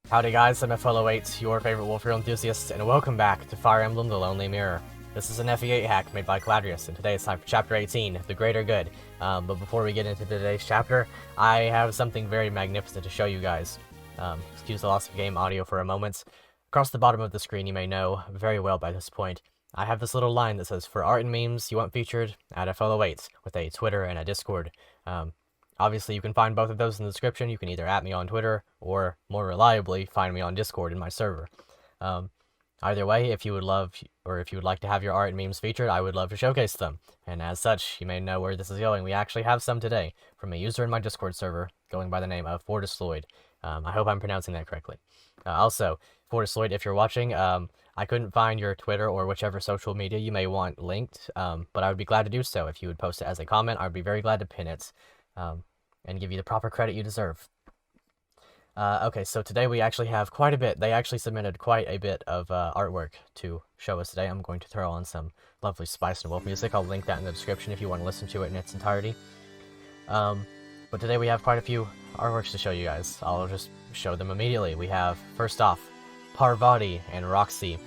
Howdy guys, I'm FL08, your favorite Warfare enthusiast, and welcome back to Fire Emblem The Lonely Mirror. This is an FE8 hack made by Caladrius, and today it's time for Chapter 18, The Greater Good. But before we get into today's chapter, I have something very magnificent to show you guys. Excuse the loss of game audio for a moment. Across the bottom of the screen, you may know very well by this point, I have this little line that says, for art and memes you want featured, add FL08, with a Twitter and a Discord. Obviously, you can find both of those in the description. You can either @me on Twitter, or, more reliably, find me on Discord in my server. Either way, if you would like to have your art and memes featured, I would love to showcase them. And as such, you may know where this is going. We actually have some today, from a user in my Discord server, going by the name of Fortisloid. I hope I'm pronouncing that correctly. Also, Fortisloid, if you're watching, I couldn't find your Twitter or whichever social media you may want linked, but I would be glad to do so. If you would post it as a comment, I would be very glad to pin it. And give you the proper credit you deserve. Okay, so today we actually have quite a bit. They actually submitted quite a bit of artwork to show us today. I'm going to throw on some lovely Spice and Wolf music. I'll link that in the description if you want to listen to it in its entirety. But today we have quite a few artworks to show you guys. I'll just show them immediately. We have, first off, Parvati and Roxy.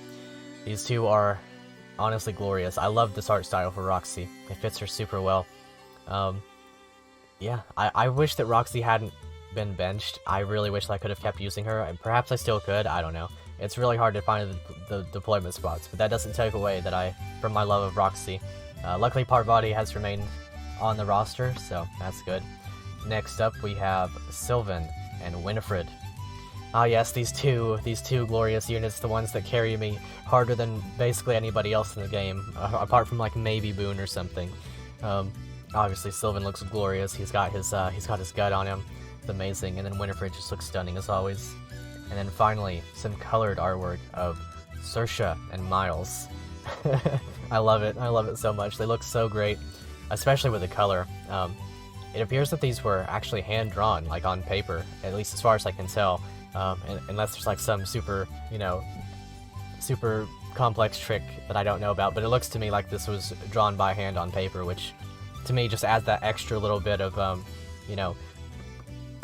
These two are honestly glorious. I love this art style for Roxy. It fits her super well. Yeah, I wish that Roxy hadn't been benched. I really wish I could have kept using her, and perhaps I still could, I don't know. It's really hard to find the deployment spots, but that doesn't take away from my love of Roxy. Luckily, Parvati has remained on the roster, so that's good. Next up, we have Sylvan and Winifred. Ah yes, these two glorious units, the ones that carry me harder than basically anybody else in the game, apart from like maybe Boone or something. Obviously, Sylvan looks glorious. He's got his gut on him. It's amazing. And then Winifred just looks stunning as always. And then finally, some colored artwork of Saoirse and Miles. I love it. I love it so much. They look so great, especially with the color. It appears that these were actually hand-drawn, like on paper, at least as far as I can tell. Unless there's like some super complex trick that I don't know about. But it looks to me like this was drawn by hand on paper, which to me just adds that extra little bit of I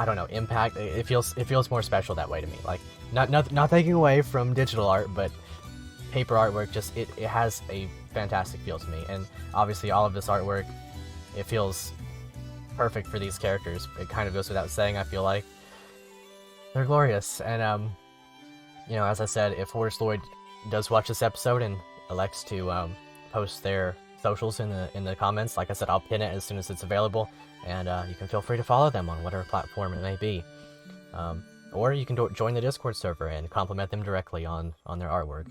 don't know, impact. It feels more special that way to me. Like not taking away from digital art, but paper artwork just it has a fantastic feel to me. And obviously all of this artwork, it feels perfect for these characters. It kind of goes without saying, I feel like. They're glorious. And as I said, if Fortisloid does watch this episode and elects to post their socials in the comments, like I said, I'll pin it as soon as it's available, and you can feel free to follow them on whatever platform it may be. Or you can join the Discord server and compliment them directly on their artwork.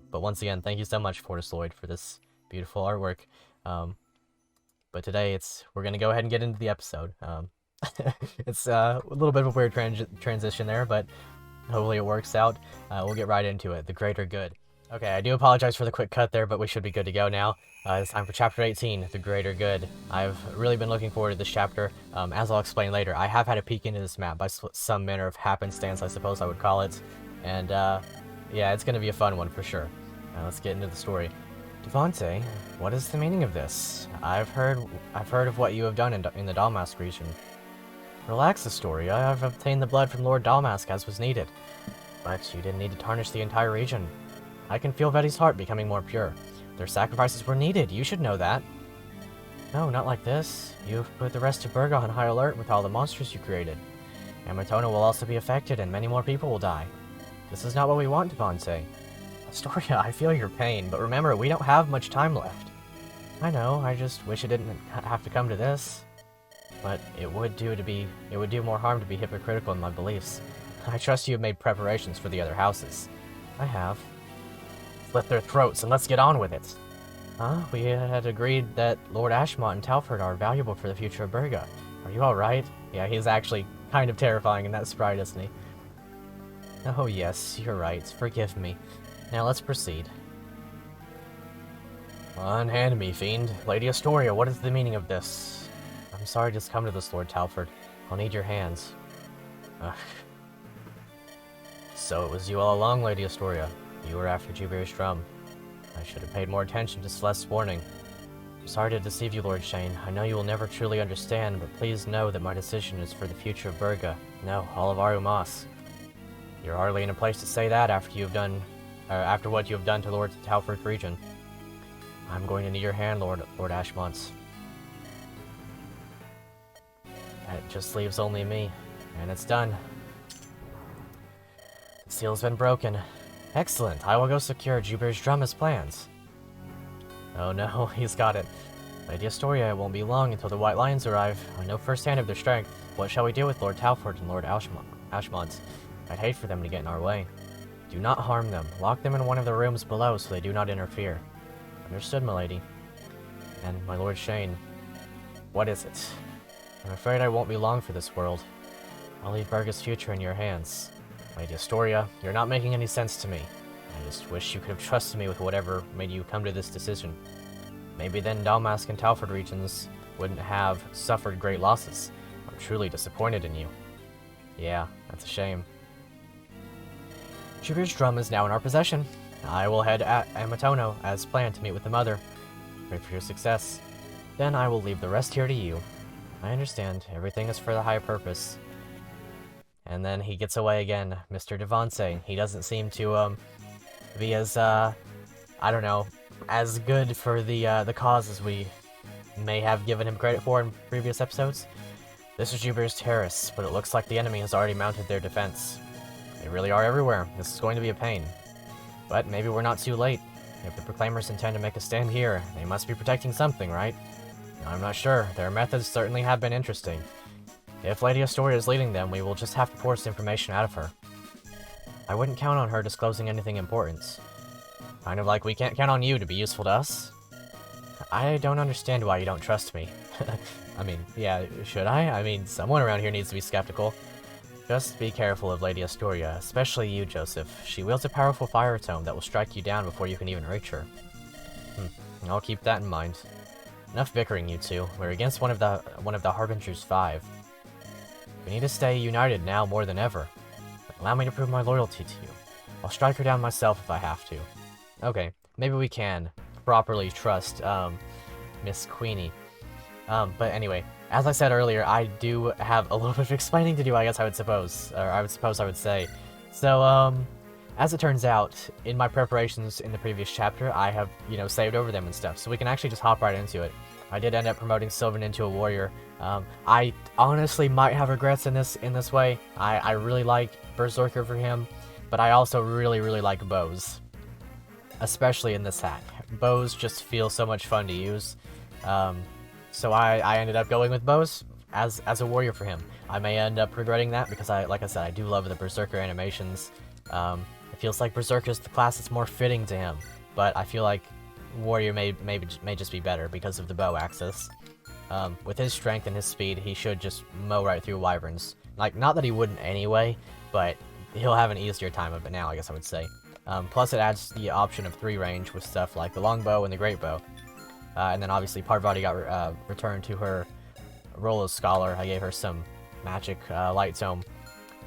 But once again, thank you so much, Fortisloid, for this beautiful artwork. But today we're going to go ahead and get into the episode. It's a little bit of a weird transition there, but hopefully it works out. We'll get right into it. The Greater Good. Okay, I do apologize for the quick cut there, but we should be good to go now. It's time for Chapter 18, The Greater Good. I've really been looking forward to this chapter. As I'll explain later, I have had a peek into this map by some manner of happenstance, I suppose I would call it. And, yeah, it's going to be a fun one for sure. Let's get into the story. Devante, what is the meaning of this? I've heard of what you have done in the Dalmask region. Relax, Astoria. I've obtained the blood from Lord Dalmask as was needed. But you didn't need to tarnish the entire region. I can feel Veti's heart becoming more pure. Their sacrifices were needed, you should know that. No, not like this. You've put the rest of Berga on high alert with all the monsters you created. Amatona will also be affected and many more people will die. This is not what we want, Devante. Astoria, I feel your pain, but remember, we don't have much time left. I know, I just wish it didn't have to come to this. But it would do more harm to be hypocritical in my beliefs. I trust you have made preparations for the other houses. I have. Slit their throats and let's get on with it. Huh? We had agreed that Lord Ashmont and Talford are valuable for the future of Berga. Are you alright? Yeah, he's actually kind of terrifying in that sprite, isn't he? Oh yes, you're right. Forgive me. Now let's proceed. Unhand me, fiend. Lady Astoria, what is the meaning of this? I'm sorry to come to this, Lord Talford. I'll need your hands. Ugh. So it was you all along, Lady Astoria. You were after Jubeer's drum. I should have paid more attention to Celeste's warning. I'm sorry to deceive you, Lord Shane. I know you will never truly understand, but please know that my decision is for the future of Berga. No, all of Arumas. You're hardly in a place to say that after what you have done to Lord Talford region. I'm going to need your hand, Lord Ashmont. It just leaves only me, and it's done. The seal's been broken. Excellent. I will go secure Jupiter's drum as planned. Oh no, he's got it. Lady Astoria, it won't be long until the White Lions arrive. I know firsthand of their strength. What shall we do with Lord Talford and Lord Ashmont? I'd hate for them to get in our way. Do not harm them. Lock them in one of the rooms below so they do not interfere. Understood, milady. And my Lord Shane, what is it? I'm afraid I won't be long for this world. I'll leave Berga's future in your hands. Lady Astoria, you're not making any sense to me. I just wish you could have trusted me with whatever made you come to this decision. Maybe then Dalmask and Talford regions wouldn't have suffered great losses. I'm truly disappointed in you. Yeah, that's a shame. Jupiter's drum is now in our possession. I will head at Amatono as planned to meet with the mother. Pray for your success. Then I will leave the rest here to you. I understand. Everything is for the higher purpose. And then he gets away again, Mr. Devonce. He doesn't seem to be as I don't know, as good for the cause as we may have given him credit for in previous episodes. This is Jupiter's terrace, but it looks like the enemy has already mounted their defense. They really are everywhere. This is going to be a pain. But maybe we're not too late. If the Proclaimers intend to make a stand here, they must be protecting something, right? I'm not sure. Their methods certainly have been interesting. If Lady Astoria is leading them, we will just have to force information out of her. I wouldn't count on her disclosing anything important. Kind of like we can't count on you to be useful to us. I don't understand why you don't trust me. I mean, yeah, should I? I mean, someone around here needs to be skeptical. Just be careful of Lady Astoria, especially you, Joseph. She wields a powerful fire tome that will strike you down before you can even reach her. I'll keep that in mind. Enough bickering, you two. We're against one of the Harbinger's 5. We need to stay united now more than ever. Allow me to prove my loyalty to you. I'll strike her down myself if I have to. Okay, maybe we can properly trust Miss Queenie. But anyway, as I said earlier, I do have a little bit of explaining to do, I guess I would say. So, as it turns out, in my preparations in the previous chapter, I have, saved over them and stuff, so we can actually just hop right into it. I did end up promoting Sylvan into a warrior. I honestly might have regrets in this way. I really like Berserker for him, but I also really, really like bows. Especially in this hack. Bows just feel so much fun to use. So I ended up going with bows as a warrior for him. I may end up regretting that because like I said, I do love the Berserker animations. It feels like Berserker is the class that's more fitting to him, but I feel like warrior may just be better because of the bow axis. With his strength and his speed, he should just mow right through wyverns. Like, not that he wouldn't anyway, but he'll have an easier time of it now, I guess I would say. Plus it adds the option of 3 range with stuff like the longbow and the great bow. And then obviously Parvati got returned to her role as scholar. I gave her some magic light tome.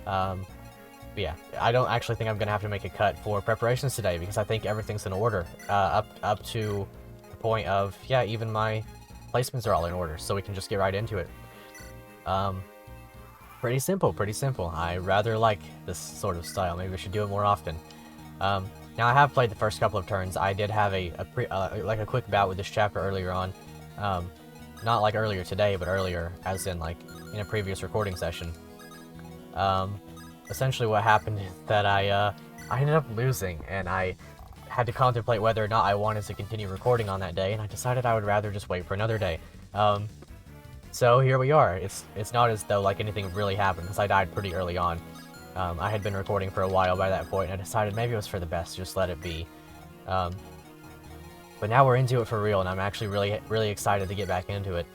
But yeah, I don't actually think I'm going to have to make a cut for preparations today because I think everything's in order. Up to the point of, yeah, even my placements are all in order, so we can just get right into it. Pretty simple. I rather like this sort of style. Maybe we should do it more often. Now I have played the first couple of turns. I did have a quick bout with this chapter earlier on. Not like earlier today, but earlier as in like in a previous recording session. Essentially what happened is that I ended up losing, and I had to contemplate whether or not I wanted to continue recording on that day, and I decided I would rather just wait for another day. So here we are. It's not as though like anything really happened, because I died pretty early on. I had been recording for a while by that point, and I decided maybe it was for the best, just let it be. But now we're into it for real, and I'm actually really excited to get back into it.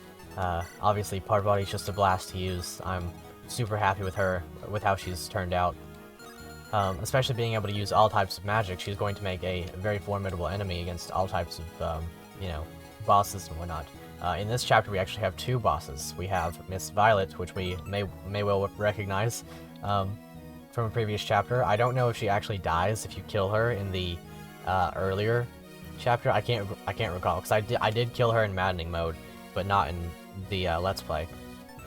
Obviously, Parvati's just a blast to use. I'm super happy with her, with how she's turned out. Especially being able to use all types of magic, she's going to make a very formidable enemy against all types of, bosses and whatnot. In this chapter, we actually have 2 bosses. We have Miss Violet, which we may well recognize from a previous chapter. I don't know if she actually dies if you kill her in the earlier chapter. I can't recall, because I did kill her in maddening mode, but not in the Let's Play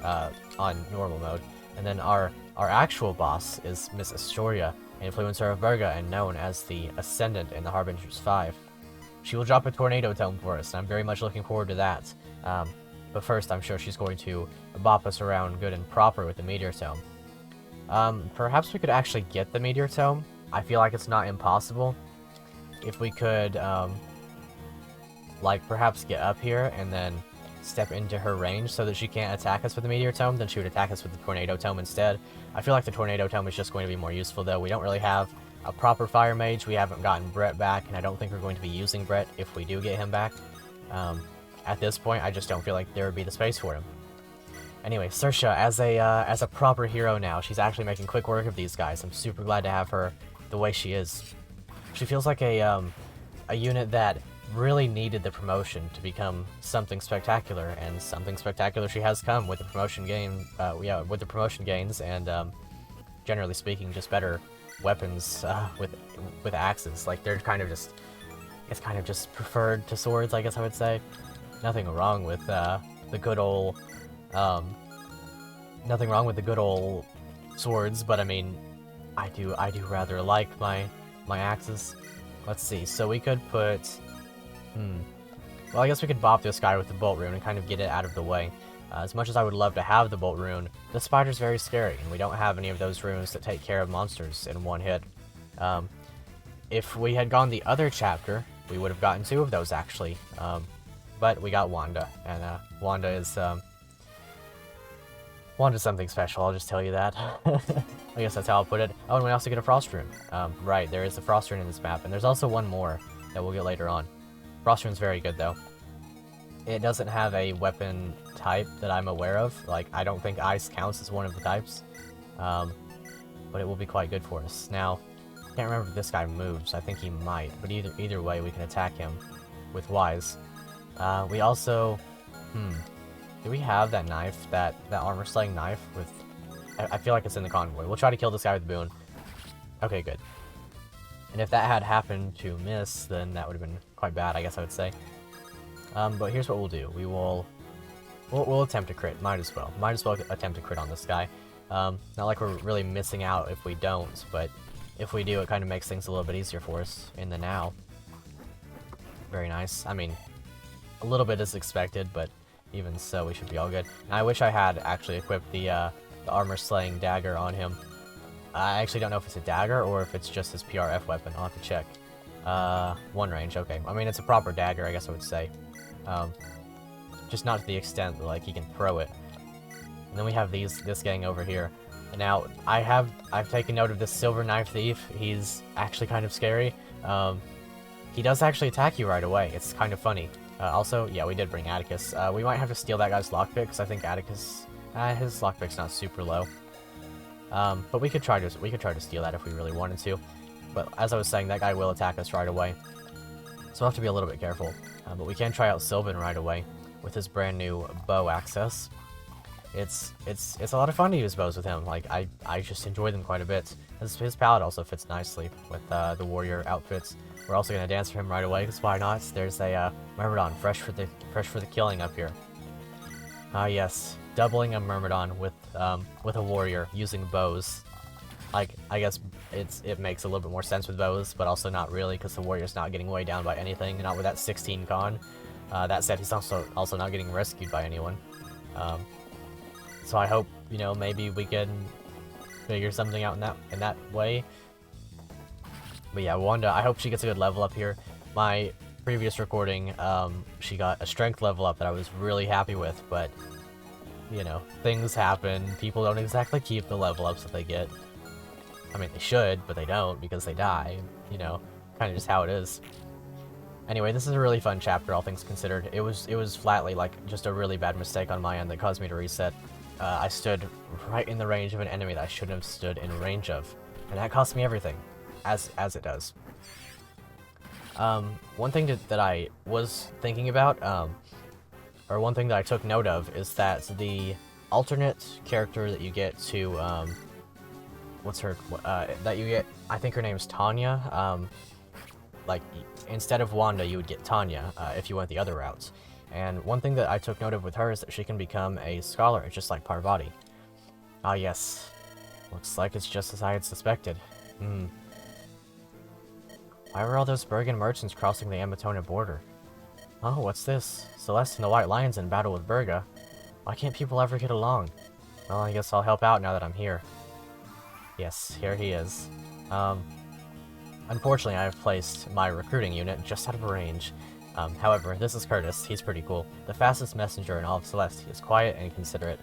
on normal mode. And then our actual boss is Miss Astoria. Influencer of Berga and known as the Ascendant in the Harbinger's 5. She will drop a tornado tome for us, and I'm very much looking forward to that. But first, I'm sure she's going to bop us around good and proper with the Meteor Tome. Perhaps we could actually get the Meteor Tome. I feel like it's not impossible. If we could, like, perhaps get up here and then step into her range so that she can't attack us with the Meteor Tome, then she would attack us with the Tornado Tome instead. I feel like the Tornado Tome is just going to be more useful, though. We don't really have a proper Fire Mage. We haven't gotten Brett back, and I don't think we're going to be using Brett if we do get him back. At this point, I just don't feel like there would be the space for him. Anyway, Saoirse, as a proper hero now, she's actually making quick work of these guys. I'm super glad to have her the way she is. She feels like a unit that really needed the promotion to become something spectacular, and something spectacular she has come with the promotion with the promotion gains, and generally speaking, just better weapons with axes. Like, they're kind of just, it's kind of just preferred to swords, I guess I would say. Nothing wrong with the good old swords, but I mean, I do rather like my axes. Let's see. So we could put, well, I guess we could bop this guy with the bolt rune and kind of get it out of the way. As much as I would love to have the bolt rune, the spider's very scary, and we don't have any of those runes that take care of monsters in one hit. If we had gone the other chapter, we would have gotten 2 of those actually. But we got Wanda, and Wanda is Wanda's something special, I'll just tell you that. I guess that's how I'll put it. Oh, and we also get a Frost Rune. Right, there is a Frost Rune in this map, and there's also one more that we'll get later on. Frost Rune's very good, though. It doesn't have a weapon type that I'm aware of. Like, I don't think Ice counts as one of the types. But it will be quite good for us. Now, I can't remember if this guy moves. I think he might, but either way, we can attack him with Wise. We also... do we have that knife, that armor-slaying knife with... I feel like it's in the convoy. We'll try to kill this guy with the boon. Okay, good. And if that had happened to miss, then that would have been quite bad, I guess I would say. But here's what we'll do. We'll attempt to crit. Might as well. Might as well attempt to crit on this guy. Not like we're really missing out if we don't, but if we do, it kind of makes things a little bit easier for us in the now. Very nice. I mean, a little bit is expected, but even so, we should be all good. And I wish I had actually equipped the armor-slaying dagger on him. I actually don't know if it's a dagger or if it's just his PRF weapon. I'll have to check. One range, okay. I mean, it's a proper dagger, I guess I would say. Just not to the extent that, like, he can throw it. And then we have this gang over here. And now, I've taken note of this Silver Knife Thief. He's actually kind of scary. He does actually attack you right away. It's kind of funny. Also, yeah, we did bring Atticus. We might have to steal that guy's lockpick, because I think Atticus... his lockpick's not super low. But we could try to steal that if we really wanted to. But as I was saying, that guy will attack us right away. So we'll have to be a little bit careful. But we can try out Sylvan right away with his brand new bow access. It's a lot of fun to use bows with him. Like, I just enjoy them quite a bit. His palette also fits nicely with the warrior outfits. We're also going to dance for him right away, because why not? There's a Myrmidon, fresh for the killing up here. Ah yes, doubling a Myrmidon with a warrior using bows. Like, I guess it makes a little bit more sense with bows, but also not really, because the warrior's not getting weighed down by anything, not with that 16 con. That said, he's also not getting rescued by anyone. So I hope, you know, maybe we can figure something out in that way. But yeah, Wanda, I hope she gets a good level up here. My previous recording, she got a strength level up that I was really happy with, but, you know, things happen. People don't exactly keep the level ups that they get. I mean, they should, but they don't because they die. You know, kind of just how it is. Anyway, this is a really fun chapter, all things considered. It was flatly, like, just a really bad mistake on my end that caused me to reset. I stood right in the range of an enemy that I shouldn't have stood in range of. And that cost me everything, as it does. One thing that I was thinking about, or one thing that I took note of, is that the alternate character that you get to, that you get, I think her name is Tanya, like, instead of Wanda, you would get Tanya, if you went the other route. And one thing that I took note of with her is that she can become a scholar, just like Parvati. Ah yes, looks like it's just as I had suspected. Hmm. Why were all those Bergen merchants crossing the Amatona border? Oh, what's this? Celeste and the White Lions in battle with Berga. Why can't people ever get along? Well, I guess I'll help out now that I'm here. Yes, here he is. Unfortunately, I have placed my recruiting unit just out of range. However, this is Curtis. He's pretty cool. The fastest messenger in all of Celeste. He is quiet and considerate.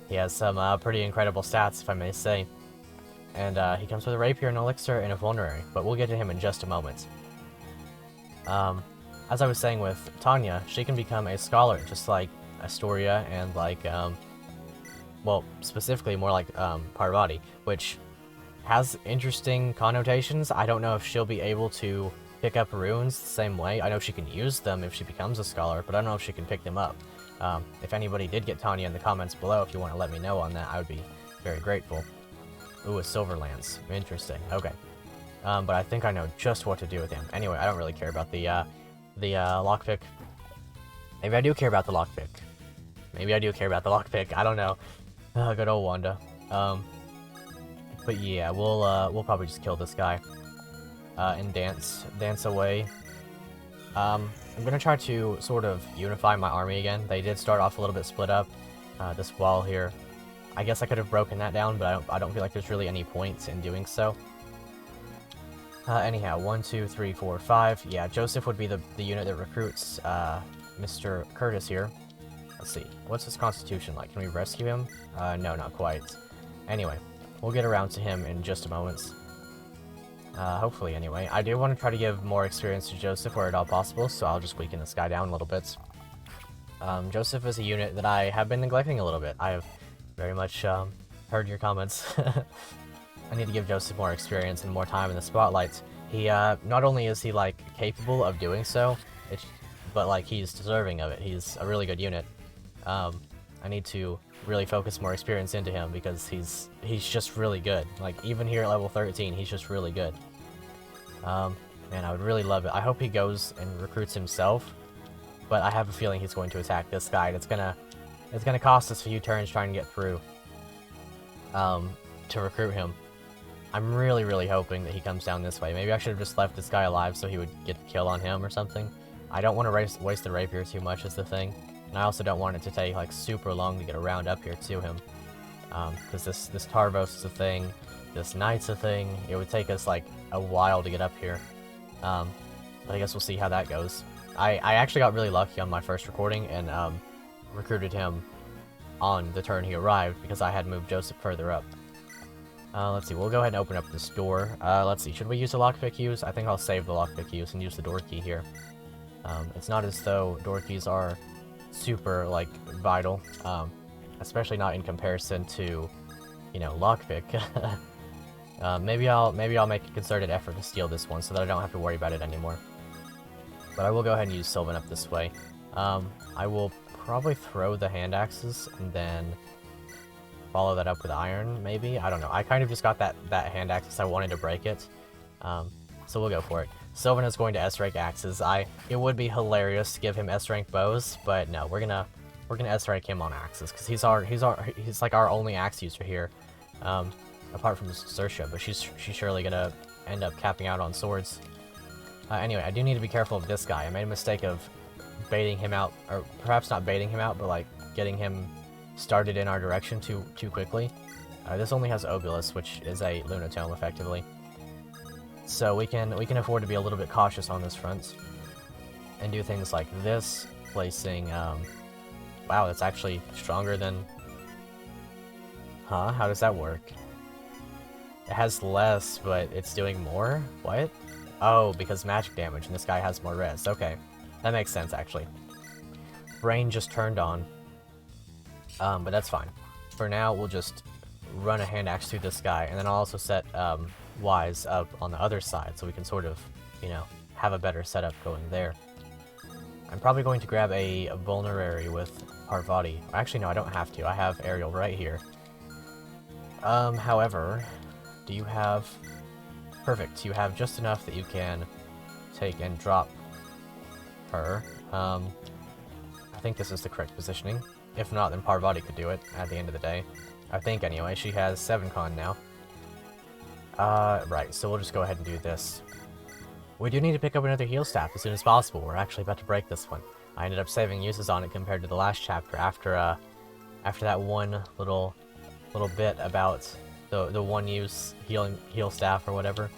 He has some pretty incredible stats, if I may say. And he comes with a rapier, an elixir, and a vulnerary, but we'll get to him in just a moment. As I was saying with Tanya, she can become a scholar, just like Astoria and like, well, specifically more like Parvati, which has interesting connotations. I don't know if she'll be able to pick up runes the same way. I know she can use them if she becomes a scholar, but I don't know if she can pick them up. If anybody did get Tanya in the comments below, if you want to let me know on that, I would be very grateful. Ooh, a silver lance. Interesting. Okay. But I think I know just what to do with him. Anyway, I don't really care about the lockpick. Maybe I do care about the lockpick. Maybe I do care about the lockpick. I don't know. Good old Wanda. But yeah, we'll probably just kill this guy. And dance away. I'm gonna try to sort of unify my army again. They did start off a little bit split up. This wall here. I guess I could have broken that down, but I don't feel like there's really any point in doing so. Anyhow, 1, 2, 3, 4, 5. Yeah, Joseph would be the unit that recruits Mr. Curtis here. Let's see. What's his constitution like? Can we rescue him? No, not quite. Anyway, we'll get around to him in just a moment. Hopefully, anyway. I do want to try to give more experience to Joseph where at all possible, so I'll just weaken this guy down a little bit. Joseph is a unit that I have been neglecting a little bit. I have very much heard your comments. I need to give Joseph more experience and more time in the spotlight. He, not only is he, like, capable of doing so, but, like, he's deserving of it. He's a really good unit. I need to really focus more experience into him because he's just really good. Like, even here at level 13, he's just really good. Man, I would really love it. I hope he goes and recruits himself, but I have a feeling he's going to attack this guy, and it's gonna cost us a few turns trying to get through, to recruit him. I'm really, really hoping that he comes down this way. Maybe I should have just left this guy alive so he would get the kill on him or something. I don't want to waste the rapier too much is the thing. And I also don't want it to take, like, super long to get around up here to him. Because this Tarvos is a thing, this Knight's a thing. It would take us, like, a while to get up here. But I guess we'll see how that goes. I actually got really lucky on my first recording and recruited him on the turn he arrived because I had moved Joseph further up. Let's see, we'll go ahead and open up this door. Let's see, should we use the lockpick use? I think I'll save the lockpick use and use the door key here. It's not as though door keys are super, like, vital, especially not in comparison to, you know, lockpick. Maybe I'll make a concerted effort to steal this one so that I don't have to worry about it anymore. But I will go ahead and use Sylvan up this way. I will probably throw the hand axes and then follow that up with iron, maybe? I don't know. I kind of just got that hand axe because I wanted to break it. So we'll go for it. Sylvan is going to S-rank axes. It would be hilarious to give him S-rank bows, but no, we're gonna S-rank him on axes because he's like our only axe user here, apart from Sersha, but she's surely gonna end up capping out on swords. Anyway, I do need to be careful of this guy. I made a mistake of baiting him out, or perhaps not baiting him out, but like getting him started in our direction too quickly. This only has Obulus, which is a Lunatome effectively. So we can afford to be a little bit cautious on this front and do things like this, placing wow, that's actually stronger than how does that work? It has less, but it's doing more? What? Oh, because magic damage and this guy has more res. Okay. That makes sense actually. Brain just turned on. But that's fine. For now, we'll just run a hand axe through this guy, and then I'll also set Wise up on the other side, so we can sort of, you know, have a better setup going there. I'm probably going to grab a vulnerary with Parvati. Actually, no, I don't have to. I have Ariel right here. However, do you have... Perfect. You have just enough that you can take and drop her. I think this is the correct positioning. If not, then Parvati could do it at the end of the day. I think, anyway. She has 7 con now. Right, so we'll just go ahead and do this. We do need to pick up another heal staff as soon as possible. We're actually about to break this one. I ended up saving uses on it compared to the last chapter after that one little bit about the one use heal staff or whatever.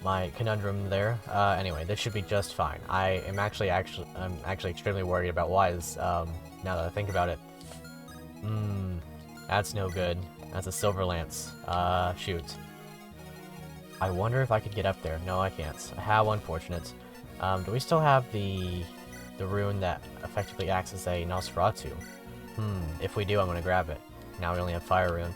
My conundrum there. Anyway, this should be just fine. I'm actually extremely worried about Wise, now that I think about it. That's no good. That's a silver lance. Shoot. I wonder if I could get up there. No, I can't. How unfortunate. Do we still have the rune that effectively acts as a Nosferatu? If we do, I'm gonna grab it. Now we only have fire rune.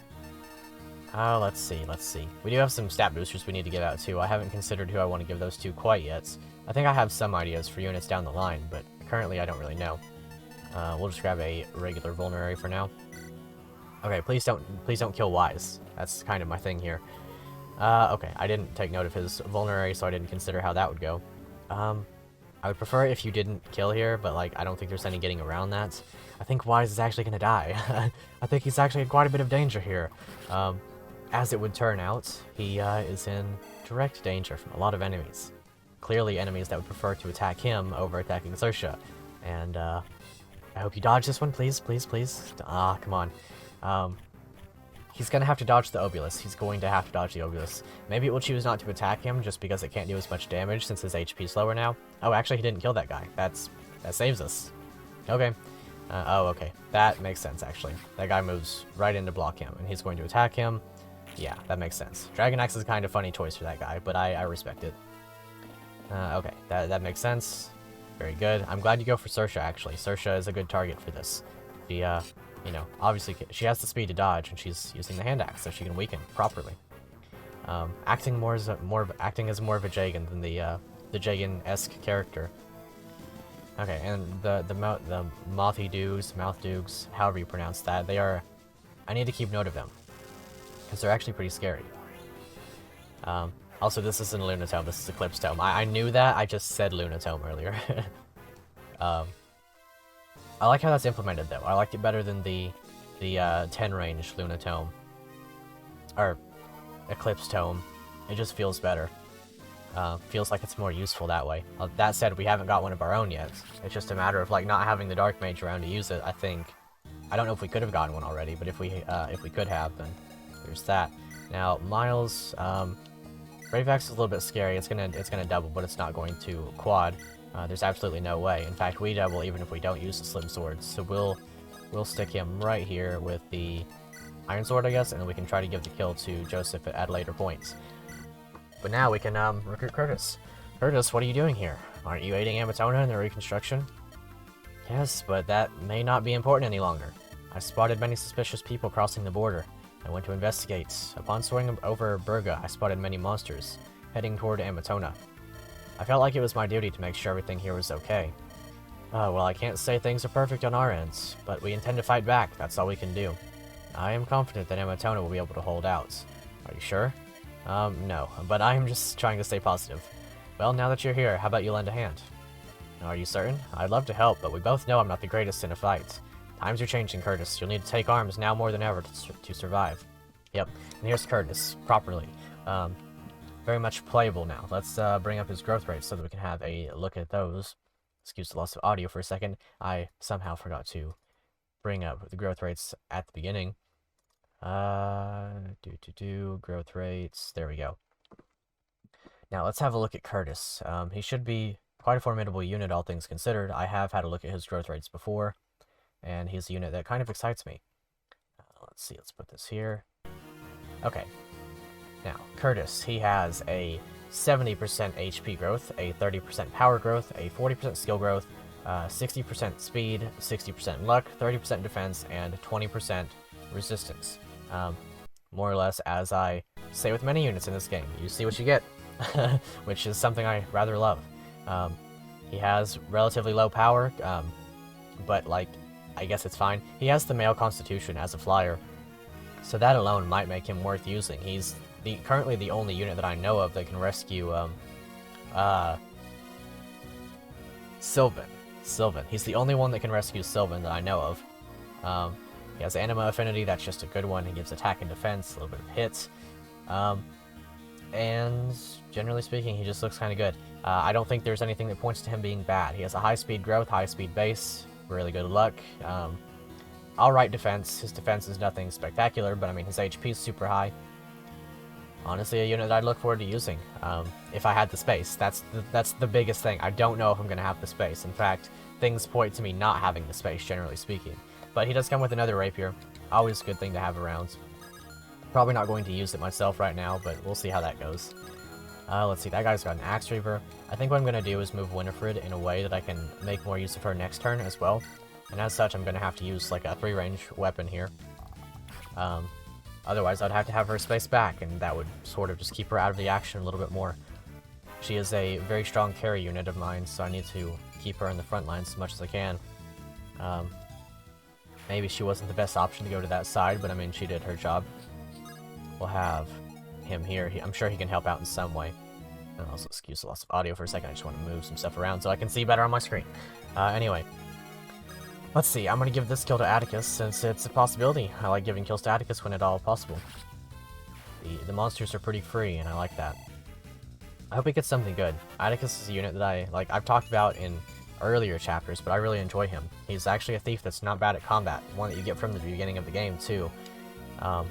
Let's see. We do have some stat boosters we need to give out too. I haven't considered who I want to give those to quite yet. I think I have some ideas for units down the line, but currently I don't really know. We'll just grab a regular vulnerary for now. Okay, please don't kill Wise. That's kind of my thing here. Okay, I didn't take note of his vulnerary, so I didn't consider how that would go. I would prefer if you didn't kill here, but like I don't think there's any getting around that. I think Wise is actually gonna die. I think he's actually in quite a bit of danger here. As it would turn out, he is in direct danger from a lot of enemies. Clearly enemies that would prefer to attack him over attacking Saoirse. And I hope you dodge this one, please, please, please. Come on. He's gonna have to dodge the Obulus. He's going to have to dodge the Obulus. Maybe it will choose not to attack him just because it can't do as much damage since his HP's lower now. Oh, actually he didn't kill that guy. That saves us. Okay. Oh, okay. That makes sense, actually. That guy moves right in to block him, and he's going to attack him. Yeah, that makes sense. Dragon Axe is kind of a funny choice for that guy, but I respect it. Okay, that makes sense. Very good. I'm glad you go for Saoirse, actually. Saoirse is a good target for this. She, you know, obviously she has the speed to dodge, and she's using the hand axe, so she can weaken properly. Acting as more of a Jagan than the Jagan-esque character. Okay, and the Mouth Dukes, however you pronounce that, they are... I need to keep note of them, because they're actually pretty scary. Also, this isn't a Lunatome, this is Eclipse Tome. I knew that, I just said Lunatome earlier. I like how that's implemented, though. I like it better than the 10 range Lunatome. Or Eclipse Tome. It just feels better. Feels like it's more useful that way. That said, we haven't got one of our own yet. It's just a matter of like not having the Dark Mage around to use it, I think. I don't know if we could have gotten one already, but if we could have, then there's that. Now, Miles, Brave Axe is a little bit scary. It's gonna double, but it's not going to quad. There's absolutely no way. In fact, we double even if we don't use the Slim Swords. So we'll stick him right here with the Iron Sword, I guess, and then we can try to give the kill to Joseph at later points. But now we can recruit Curtis. Curtis, what are you doing here? Aren't you aiding Amatona in the reconstruction? Yes, but that may not be important any longer. I spotted many suspicious people crossing the border. I went to investigate. Upon soaring over Berga, I spotted many monsters, heading toward Amatona. I felt like it was my duty to make sure everything here was okay. Well, I can't say things are perfect on our ends, but we intend to fight back, that's all we can do. I am confident that Amatona will be able to hold out. Are you sure? No, but I am just trying to stay positive. Well, now that you're here, how about you lend a hand? Are you certain? I'd love to help, but we both know I'm not the greatest in a fight. Times are changing, Curtis. You'll need to take arms now more than ever to survive. Yep, and here's Curtis, properly. Very much playable now. Let's bring up his growth rates so that we can have a look at those. Excuse the loss of audio for a second. I somehow forgot to bring up the growth rates at the beginning. Growth rates. There we go. Now let's have a look at Curtis. He should be quite a formidable unit, all things considered. I have had a look at his growth rates before, and he's a unit that kind of excites me. Let's see, let's put this here. Okay. Now, Curtis, he has a 70% HP growth, a 30% power growth, a 40% skill growth, 60% speed, 60% luck, 30% defense, and 20% resistance. More or less, as I say with many units in this game, you see what you get, which is something I rather love. He has relatively low power, but, like, I guess it's fine. He has the male constitution as a flyer, so that alone might make him worth using. He's currently the only unit that I know of that can rescue, Sylvan. He's the only one that can rescue Sylvan that I know of. He has Anima Affinity, that's just a good one. He gives attack and defense, a little bit of hits. and generally speaking, he just looks kind of good. I don't think there's anything that points to him being bad. He has a high speed growth, high speed base, really good luck. Alright defense. His defense is nothing spectacular, but I mean his HP is super high. Honestly, a unit that I'd look forward to using if I had the space. That's the biggest thing. I don't know if I'm going to have the space. In fact, things point to me not having the space, generally speaking. But he does come with another rapier. Always a good thing to have around. Probably not going to use it myself right now, but we'll see how that goes. Let's see, that guy's got an Axe Reaver. I think what I'm going to do is move Winifred in a way that I can make more use of her next turn as well. And as such, I'm going to have to use like a 3-range weapon here. Otherwise, I'd have to have her space back, and that would sort of just keep her out of the action a little bit more. She is a very strong carry unit of mine, so I need to keep her in the front lines as much as I can. Maybe she wasn't the best option to go to that side, but I mean, she did her job. We'll have him here. I'm sure he can help out in some way. And also, excuse the loss of audio for a second. I just want to move some stuff around so I can see better on my screen. Anyway. Let's see, I'm going to give this kill to Atticus since it's a possibility. I like giving kills to Atticus when at all possible. The monsters are pretty free, and I like that. I hope he gets something good. Atticus is a unit that I've talked about in earlier chapters, but I really enjoy him. He's actually a thief that's not bad at combat, one that you get from the beginning of the game, too. I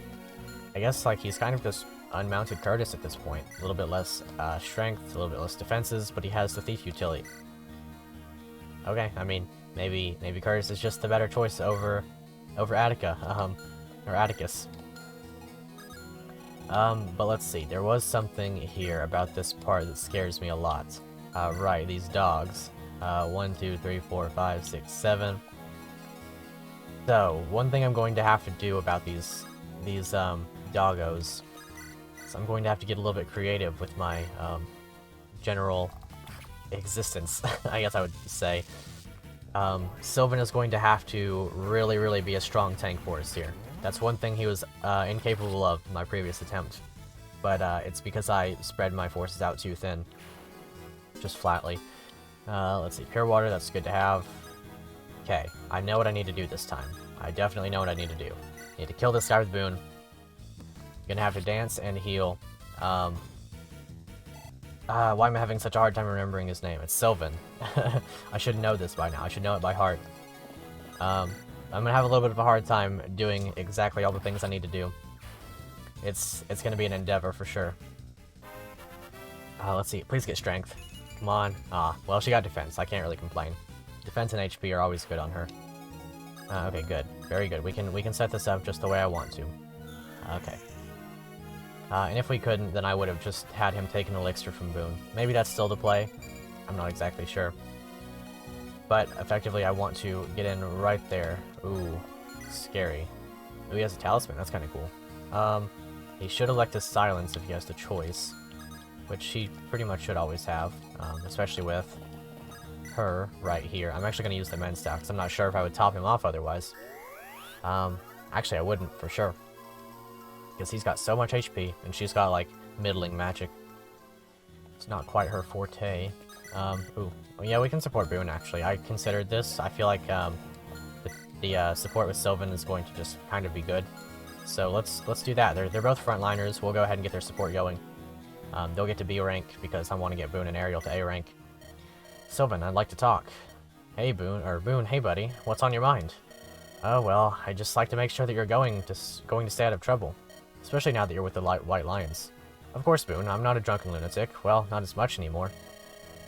guess, like, he's kind of this unmounted Curtis at this point. A little bit less strength, a little bit less defenses, but he has the thief utility. Okay, I mean, maybe Curtis is just the better choice over Attica, or Atticus. But let's see, there was something here about this part that scares me a lot. Right, these dogs. 1, 2, 3, 4, 5, 6, 7. So, one thing I'm going to have to do about these doggos is I'm going to have to get a little bit creative with my, general existence, I guess I would say. Sylvan is going to have to really be a strong tank for us here. That's one thing he was incapable of in my previous attempt. But it's because I spread my forces out too thin. Just flatly. Let's see, pure water, that's good to have. Okay, I know what I need to do this time. I definitely know what I need to do. I need to kill this guy with Boon. Gonna have to dance and heal. Why am I having such a hard time remembering his name? It's Sylvan. I should know this by now. I should know it by heart. I'm gonna have a little bit of a hard time doing exactly all the things I need to do. It's gonna be an endeavor for sure. Let's see. Please get strength. Come on. Well, she got defense. I can't really complain. Defense and HP are always good on her. Okay, good. Very good. We can set this up just the way I want to. Okay. And if we couldn't, then I would have just had him take an elixir from Boon. Maybe that's still the play. I'm not exactly sure. But effectively, I want to get in right there. Ooh, scary. Ooh, he has a talisman. That's kind of cool. He should elect his silence if he has the choice, which he pretty much should always have, especially with her right here. I'm actually going to use the men's staff because I'm not sure if I would top him off otherwise. Actually, I wouldn't for sure. Because he's got so much HP, and she's got, like, middling magic. It's not quite her forte. Ooh. Well, yeah, we can support Boon, actually. I considered this. I feel like, the support with Sylvan is going to just kind of be good. So let's do that. They're both frontliners. We'll go ahead and get their support going. They'll get to B rank, because I want to get Boon and Ariel to A rank. Sylvan, I'd like to talk. Hey, Boon, hey, buddy. What's on your mind? Oh, well, I'd just like to make sure that you're going to stay out of trouble. Especially now that you're with the White Lions. Of course, Boon, I'm not a drunken lunatic. Well, not as much anymore.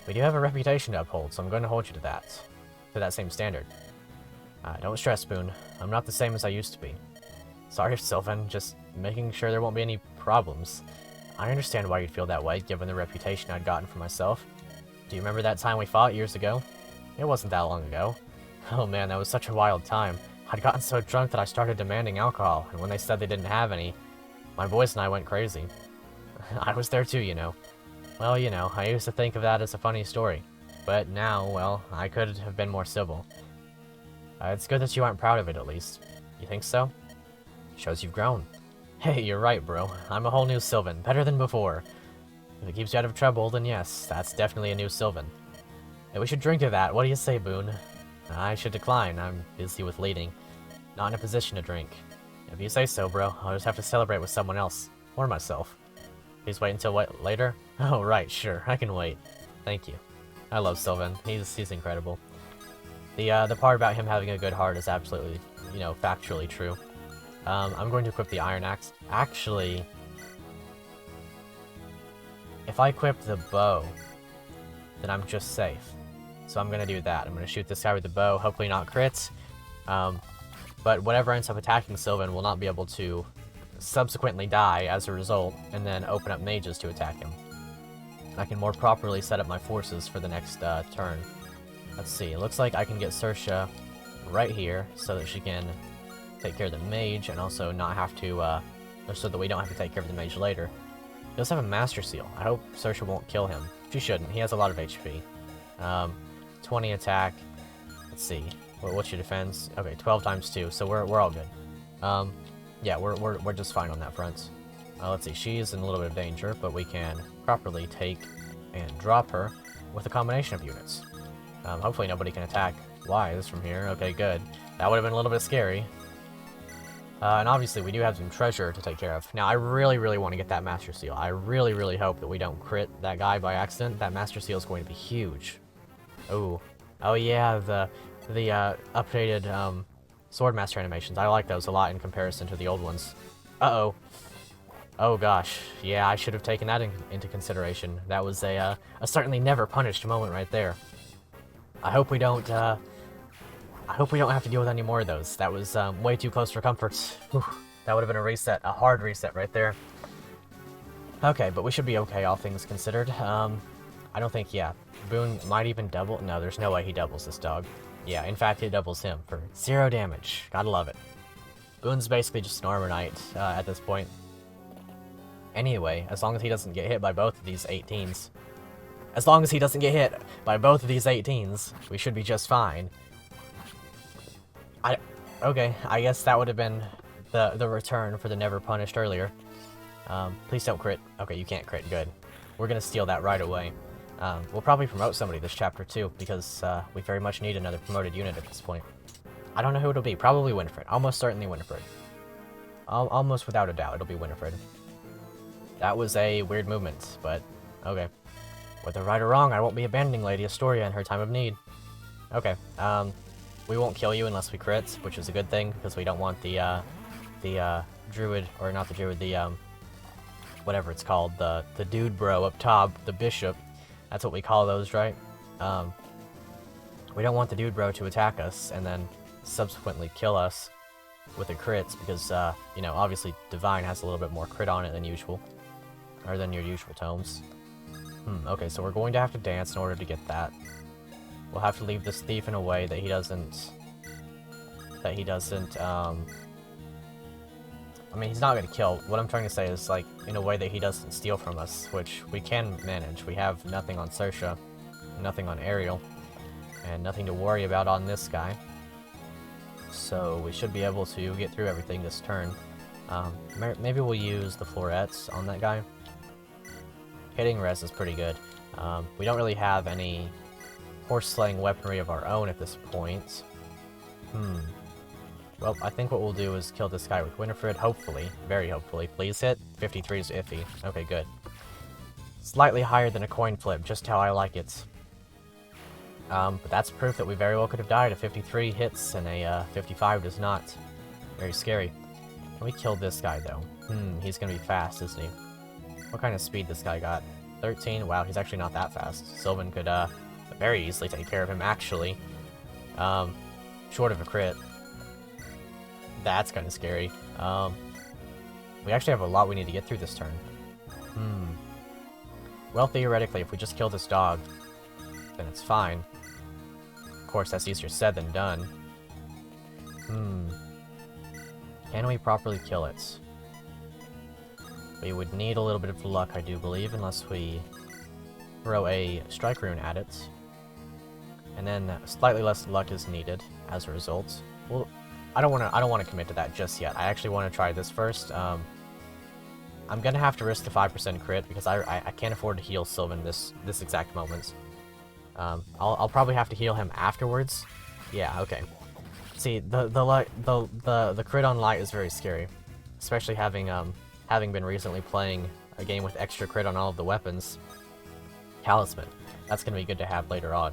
We do have a reputation to uphold, so I'm going to hold you to that same standard. Don't stress, Boon. I'm not the same as I used to be. Sorry, Sylvan, just making sure there won't be any problems. I understand why you'd feel that way, given the reputation I'd gotten for myself. Do you remember that time we fought years ago? It wasn't that long ago. Oh man, that was such a wild time. I'd gotten so drunk that I started demanding alcohol, and when they said they didn't have any, my boys and I went crazy. I was there too, you know. Well, you know, I used to think of that as a funny story. But now, well, I could have been more civil. It's good that you aren't proud of it, at least. You think so? Shows you've grown. Hey, you're right, bro. I'm a whole new Sylvan, better than before. If it keeps you out of trouble, then yes, that's definitely a new Sylvan. Hey, we should drink to that. What do you say, Boon? I should decline. I'm busy with leading. Not in a position to drink. If you say so, bro, I'll just have to celebrate with someone else. Or myself. Please wait until what, later? Oh, right, sure, I can wait. Thank you. I love Sylvan. He's incredible. The part about him having a good heart is absolutely, you know, factually true. I'm going to equip the Iron Axe. Actually, if I equip the bow, then I'm just safe. So I'm going to do that. I'm going to shoot this guy with the bow, hopefully not crits. But whatever ends up attacking Sylvan will not be able to subsequently die as a result, and then open up mages to attack him. I can more properly set up my forces for the next turn. Let's see, it looks like I can get Saoirse right here, so that she can take care of the mage, and also not have to, or so that we don't have to take care of the mage later. He does have a Master Seal. I hope Saoirse won't kill him. She shouldn't, he has a lot of HP. 20 attack, let's see, what's your defense? Okay, 12 times 2, so we're all good. Yeah, we're just fine on that front. Let's see, she's in a little bit of danger, but we can properly take and drop her with a combination of units. Hopefully nobody can attack Wise from here. Okay, good. That would have been a little bit scary. And obviously we do have some treasure to take care of. Now, I really, really want to get that Master Seal. I really, really hope that we don't crit that guy by accident. That Master Seal is going to be huge. Oh. Oh yeah, the updated, Swordmaster animations. I like those a lot in comparison to the old ones. Uh-oh. Oh gosh. Yeah, I should have taken that into consideration. That was a certainly never punished moment right there. I hope we don't have to deal with any more of those. That was way too close for comfort. Whew. That would have been a reset, a hard reset right there. Okay, but we should be okay, all things considered. I don't think, yeah, Boone might even double. No, there's no way he doubles this dog. Yeah, in fact, it doubles him for 0 damage. Gotta love it. Boone's basically just an Armor Knight at this point. Anyway, as long as he doesn't get hit by both of these 18s. As long as he doesn't get hit by both of these 18s, we should be just fine. Okay, I guess that would have been the return for the never punished earlier. Please don't crit. Okay, you can't crit. Good. We're gonna steal that right away. We'll probably promote somebody this chapter too, because we very much need another promoted unit at this point. I don't know who it'll be. Probably Winifred. Almost certainly Winifred. Almost without a doubt, it'll be Winifred. That was a weird movement, but okay. Whether right or wrong, I won't be abandoning Lady Astoria in her time of need. Okay, we won't kill you unless we crit, which is a good thing, because we don't want the druid, or not the druid, the, whatever it's called, the dude bro up top, the bishop. That's what we call those, right? We don't want the dude bro to attack us, and then subsequently kill us with the crits, because, you know, obviously Divine has a little bit more crit on it than usual. Or than your usual tomes. Okay, so we're going to have to dance in order to get that. We'll have to leave this thief in a way that he doesn't... I mean, he's not going to kill. What I'm trying to say is, like, in a way that he doesn't steal from us, which we can manage. We have nothing on Saoirse, nothing on Ariel, and nothing to worry about on this guy. So we should be able to get through everything this turn. Maybe we'll use the florets on that guy. Hitting res is pretty good. We don't really have any horse-slaying weaponry of our own at this point. Well, I think what we'll do is kill this guy with Winifred, hopefully. Very hopefully. Please hit. 53 is iffy. Okay, good. Slightly higher than a coin flip, just how I like it. But that's proof that we very well could have died. A 53 hits and a 55 does not. Very scary. Can we kill this guy, though? He's gonna be fast, isn't he? What kind of speed this guy got? 13? Wow, he's actually not that fast. Sylvan could, very easily take care of him, actually. Short of a crit. That's kind of scary. We actually have a lot we need to get through this turn. Well, theoretically, if we just kill this dog, then it's fine. Of course, that's easier said than done. Can we properly kill it? We would need a little bit of luck, I do believe, unless we throw a strike rune at it. And then slightly less luck is needed as a result. Well, I don't want to commit to that just yet. I actually want to try this first. I'm gonna have to risk the 5% crit because I can't afford to heal Sylvan this exact moment. I'll probably have to heal him afterwards. Yeah, okay. See, the crit on light is very scary, especially having been recently playing a game with extra crit on all of the weapons. Talisman. That's going to be good to have later on.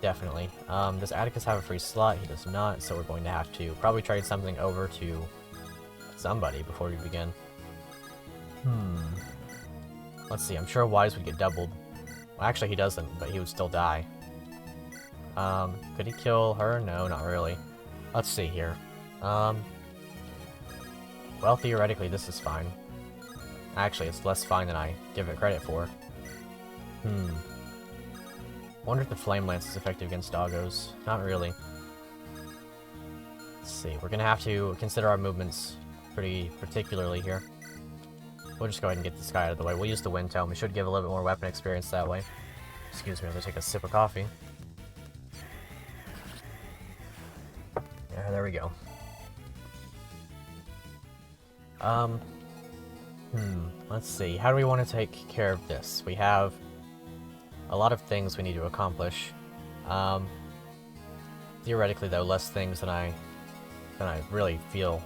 Definitely. Does Atticus have a free slot? He does not, so we're going to have to probably trade something over to somebody before we begin. Let's see, I'm sure Wise would get doubled. Well, actually he doesn't, but he would still die. Could he kill her? No, not really. Let's see here. Well, theoretically this is fine. Actually, it's less fine than I give it credit for. Wonder if the Flame Lance is effective against doggos. Not really. Let's see, we're gonna have to consider our movements pretty particularly here. We'll just go ahead and get this guy out of the way. We'll use the Wind Tome. We should give a little bit more weapon experience that way. Excuse me, I'm gonna take a sip of coffee. Yeah, there we go. Let's see. How do we want to take care of this? We have a lot of things we need to accomplish. Theoretically, though, less things than I really feel.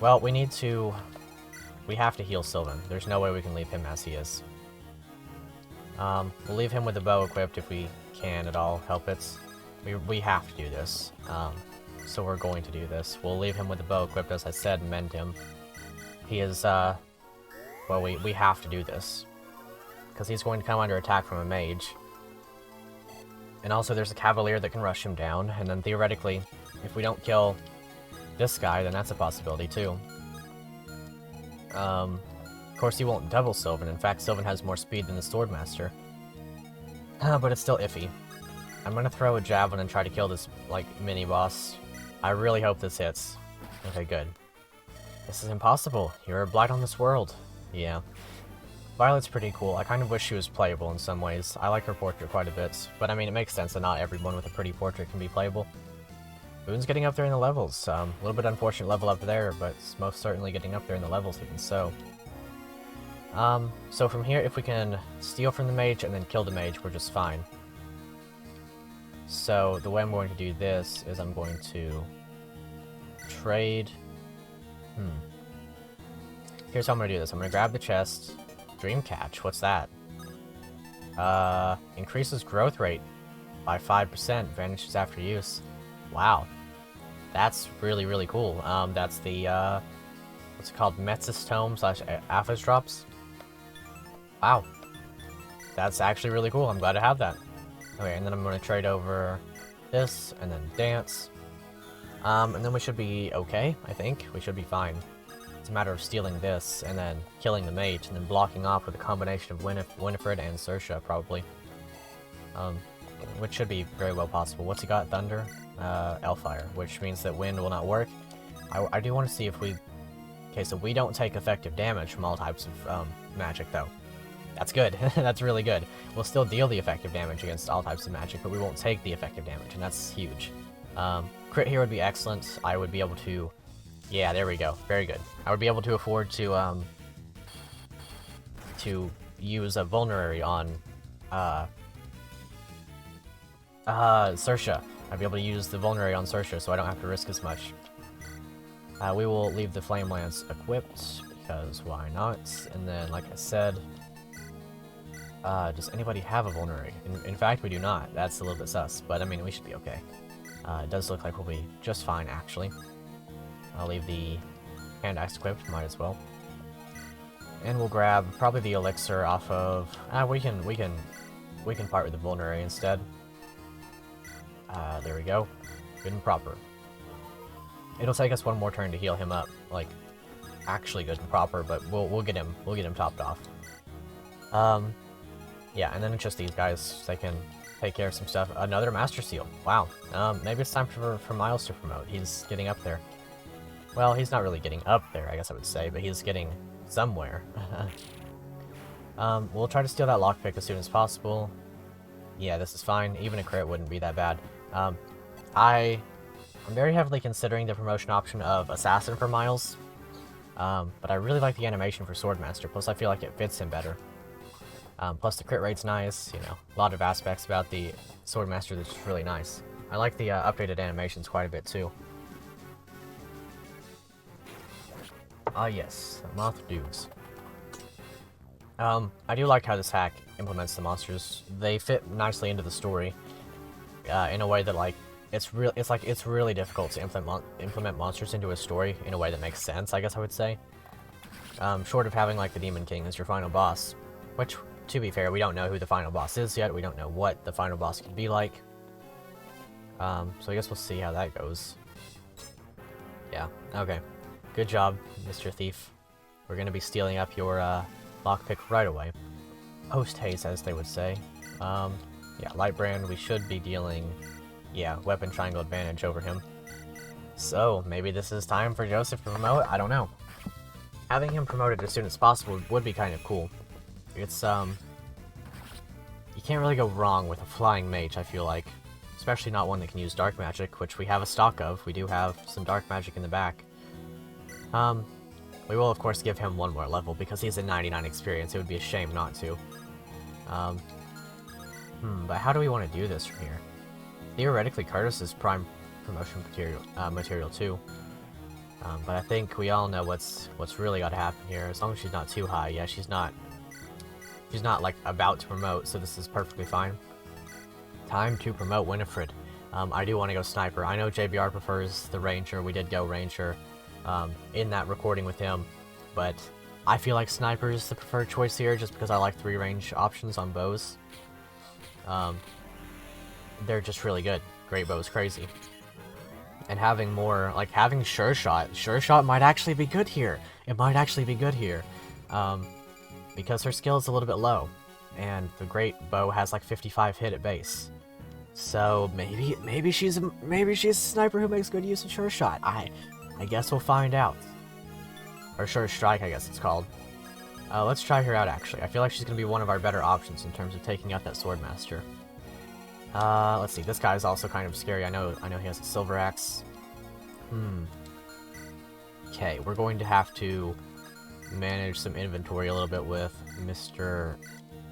Well, we have to heal Sylvan. There's no way we can leave him as he is. We'll leave him with the bow equipped if we can at all help it. We have to do this. So we're going to do this. We'll leave him with the bow equipped, as I said, and mend him. He is, well, we have to do this. Because he's going to come under attack from a mage. And also there's a cavalier that can rush him down, and then theoretically, if we don't kill this guy, then that's a possibility too. Of course he won't double Sylvan. In fact, Sylvan has more speed than the Swordmaster. But it's still iffy. I'm gonna throw a javelin and try to kill this, like, mini-boss. I really hope this hits. Okay, good. This is impossible. You're a blight on this world. Yeah. Violet's pretty cool. I kind of wish she was playable in some ways. I like her portrait quite a bit. But I mean, it makes sense that not everyone with a pretty portrait can be playable. Boon's getting up there in the levels. A little bit unfortunate level up there, but it's most certainly getting up there in the levels even so. So from here, if we can steal from the mage and then kill the mage, we're just fine. So the way I'm going to do this is I'm going to trade. Here's how I'm going to do this. I'm going to grab the chest. Dream Catch, what's that? Increases growth rate by 5%, vanishes after use. Wow. That's really, really cool. That's the, what's it called? Metz's Tome / Aphis Drops. Wow. That's actually really cool. I'm glad to have that. Okay, and then I'm going to trade over this, and then Dance. And then we should be okay, I think. We should be fine. It's a matter of stealing this, and then killing the mage, and then blocking off with a combination of Winifred and Saoirse, probably. Which should be very well possible. What's he got? Thunder? Hellfire, which means that wind will not work. I do want to see if we... Okay, so we don't take effective damage from all types of magic, though. That's good. That's really good. We'll still deal the effective damage against all types of magic, but we won't take the effective damage, and that's huge. Crit here would be excellent. I would be able to... Yeah, there we go. Very good. I would be able to afford to use a vulnerary on Saoirse. I'd be able to use the vulnerary on Saoirse, so I don't have to risk as much. We will leave the Flame Lance equipped, because why not? And then, like I said, does anybody have a vulnerary? In fact, we do not. That's a little bit sus, but I mean, we should be okay. It does look like we'll be just fine, actually. I'll leave the hand axe equipped, might as well. And we'll grab probably the elixir off of... we can part with the vulnerary instead. There we go. Good and proper. It'll take us one more turn to heal him up, like actually good and proper, but we'll get him topped off. Yeah, and then it's just these guys. They can take care of some stuff. Another Master Seal. Wow. Maybe it's time for Miles to promote. He's getting up there. Well, he's not really getting up there, I guess I would say, but he's getting somewhere. We'll try to steal that lockpick as soon as possible. Yeah, this is fine. Even a crit wouldn't be that bad. I'm very heavily considering the promotion option of Assassin for Miles. But I really like the animation for Swordmaster, plus I feel like it fits him better. Plus the crit rate's nice, you know, a lot of aspects about the Swordmaster that's just really nice. I like the updated animations quite a bit too. Ah yes, moth dudes. I do like how this hack implements the monsters. They fit nicely into the story, in a way that like it's really difficult to implement monsters into a story in a way that makes sense, I guess I would say. Short of having like the Demon King as your final boss, which, to be fair, we don't know who the final boss is yet. We don't know what the final boss could be like. So I guess we'll see how that goes. Yeah, okay. Good job, Mr. Thief. We're gonna be stealing up your lockpick right away. Post-haste, as they would say. Yeah, Lightbrand, we should be dealing, yeah, weapon triangle advantage over him. So, maybe this is time for Joseph to promote? I don't know. Having him promoted as soon as possible would be kind of cool. It's, you can't really go wrong with a flying mage, I feel like. Especially not one that can use dark magic, which we have a stock of. We do have some dark magic in the back. We will of course give him one more level because he's a 99 experience. It would be a shame not to. But how do we want to do this from here? Theoretically, Curtis is prime promotion material too. But I think we all know what's really got to happen here. As long as she's not too high. Yeah, she's not like about to promote, so this is perfectly fine. Time to promote Winifred. I do want to go Sniper. I know JBR prefers the Ranger. We did go Ranger in that recording with him, but I feel like Sniper is the preferred choice here just because I like 3 range options on bows. They're just really good. Great bows, crazy. And having more, like having Sure Shot might actually be good here. It might actually be good here. Because her skill is a little bit low. And the great bow has like 55 hit at base. So maybe she's a sniper who makes good use of Sure Shot. I guess we'll find out. Or Sure Strike, I guess it's called. Let's try her out actually. I feel like she's gonna be one of our better options in terms of taking out that Swordmaster. Let's see. This guy is also kind of scary. I know he has a silver axe. Okay, we're going to have to manage some inventory a little bit with Mr.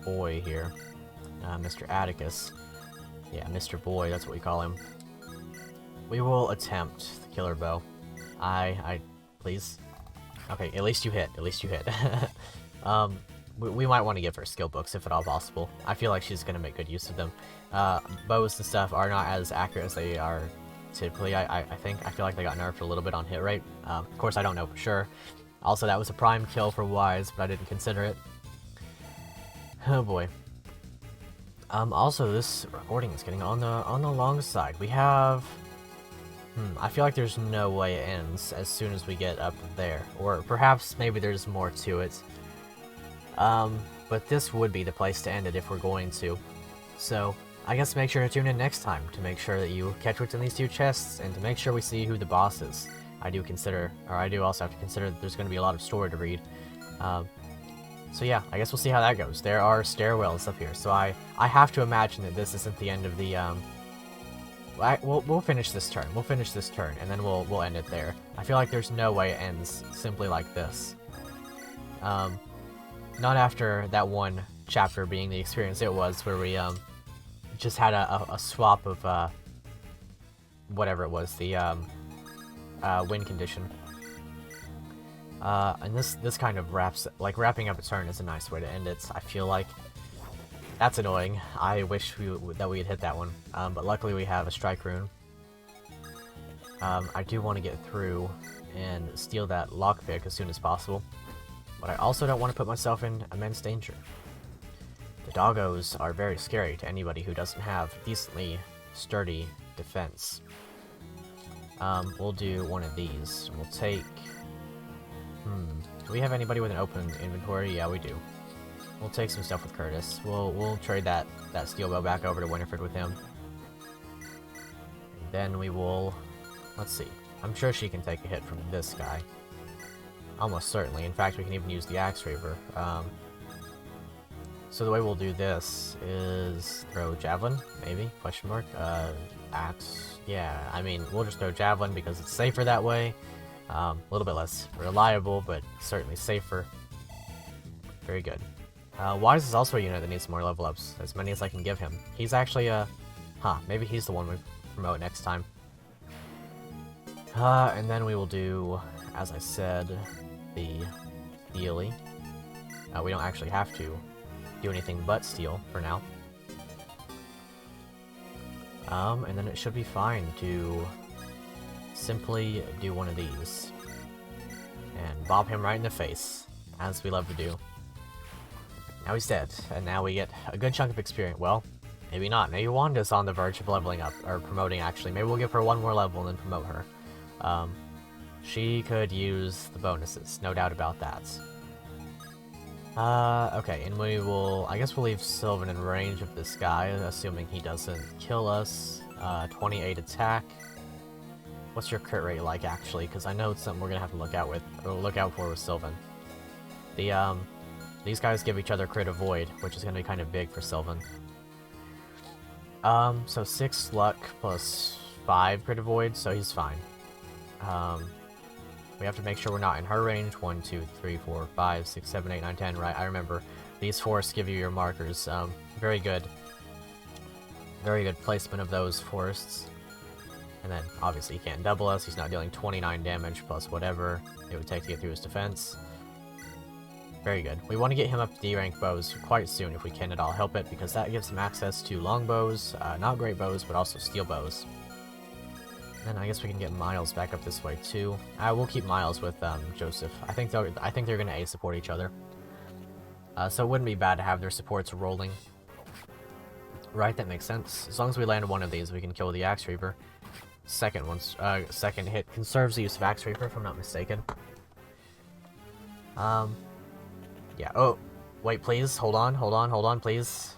Boy here. Mr. Atticus. Yeah, Mr. Boy, that's what we call him. We will attempt the killer bow. Please. Okay, at least you hit. At least you hit. We might want to give her skill books if at all possible. I feel like she's gonna make good use of them. Bows and stuff are not as accurate as they are typically. I feel like they got nerfed a little bit on hit rate. Of course, I don't know for sure. Also, that was a prime kill for Wise, but I didn't consider it. Oh boy. Also, this recording is getting on the long side. We have. I feel like there's no way it ends as soon as we get up there, or perhaps maybe there's more to it. But this would be the place to end it if we're going to. So, I guess make sure to tune in next time to make sure that you catch what's in these 2 chests, and to make sure we see who the boss is. I do also have to consider that there's going to be a lot of story to read. So yeah, I guess we'll see how that goes. There are stairwells up here, so I have to imagine that this isn't the end of the, we'll finish this turn. We'll finish this turn, and then we'll end it there. I feel like there's no way it ends simply like this. Not after that one chapter being the experience it was, where we, just had a swap of, whatever it was, the, win condition. And this kind of wrapping up a turn is a nice way to end it. I feel like that's annoying. I wish that we had hit that one. But luckily we have a strike rune. I do want to get through and steal that lockpick as soon as possible. But I also don't want to put myself in immense danger. The doggos are very scary to anybody who doesn't have decently sturdy defense. We'll do one of these. We'll take... Do we have anybody with an open inventory? Yeah, we do. We'll take some stuff with Curtis. We'll trade that steel bow back over to Winifred with him. And then we will... Let's see. I'm sure she can take a hit from this guy. Almost certainly. In fact, we can even use the Axe Reaver. So the way we'll do this is throw Javelin, maybe? Question mark? Axe. Yeah, I mean, we'll just throw Javelin because it's safer that way. A little bit less reliable, but certainly safer. Very good. Wise is also a unit that needs more level ups, as many as I can give him. He's actually maybe he's the one we promote next time. And then we will do, as I said, the Steely. We don't actually have to do anything but steal for now. And then it should be fine to simply do one of these. And bob him right in the face, as we love to do. Now he's dead, and now we get a good chunk of experience. Well, maybe not. Maybe Wanda's on the verge of leveling up, or promoting actually. Maybe we'll give her one more level and then promote her. She could use the bonuses, no doubt about that. Okay, and we will... I guess we'll leave Sylvan in range of this guy, assuming he doesn't kill us. 28 attack. What's your crit rate like, actually? Because I know it's something we're gonna have to look out for with Sylvan. These guys give each other crit avoid, which is gonna be kind of big for Sylvan. So 6 luck plus 5 crit avoid, so he's fine. We have to make sure we're not in her range. 1, 2, 3, 4, 5, 6, 7, 8, 9, 10, right? I remember. These forests give you your markers. Very good. Very good placement of those forests. And then, obviously, he can't double us. He's not dealing 29 damage plus whatever it would take to get through his defense. Very good. We want to get him up to D-rank bows quite soon if we can at all help it, because that gives him access to longbows, not great bows, but also steel bows. And I guess we can get Miles back up this way too. We'll keep Miles with Joseph. I think they're gonna A support each other. So it wouldn't be bad to have their supports rolling. Right, that makes sense. As long as we land one of these, we can kill the Axe Reaver. Second hit conserves the use of Axe Reaver, if I'm not mistaken. Yeah. Oh, wait, please. Hold on, please.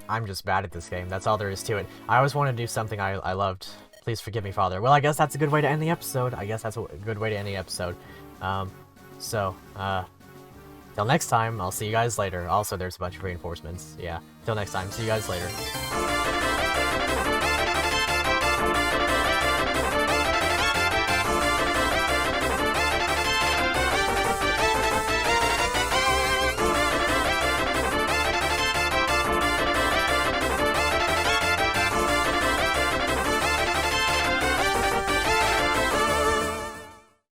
I'm just bad at this game. That's all there is to it. I always wanted to do something I loved. Please forgive me, Father. Well, I guess that's a good way to end the episode. Till next time, I'll see you guys later. Also, there's a bunch of reinforcements. Yeah. Till next time, see you guys later.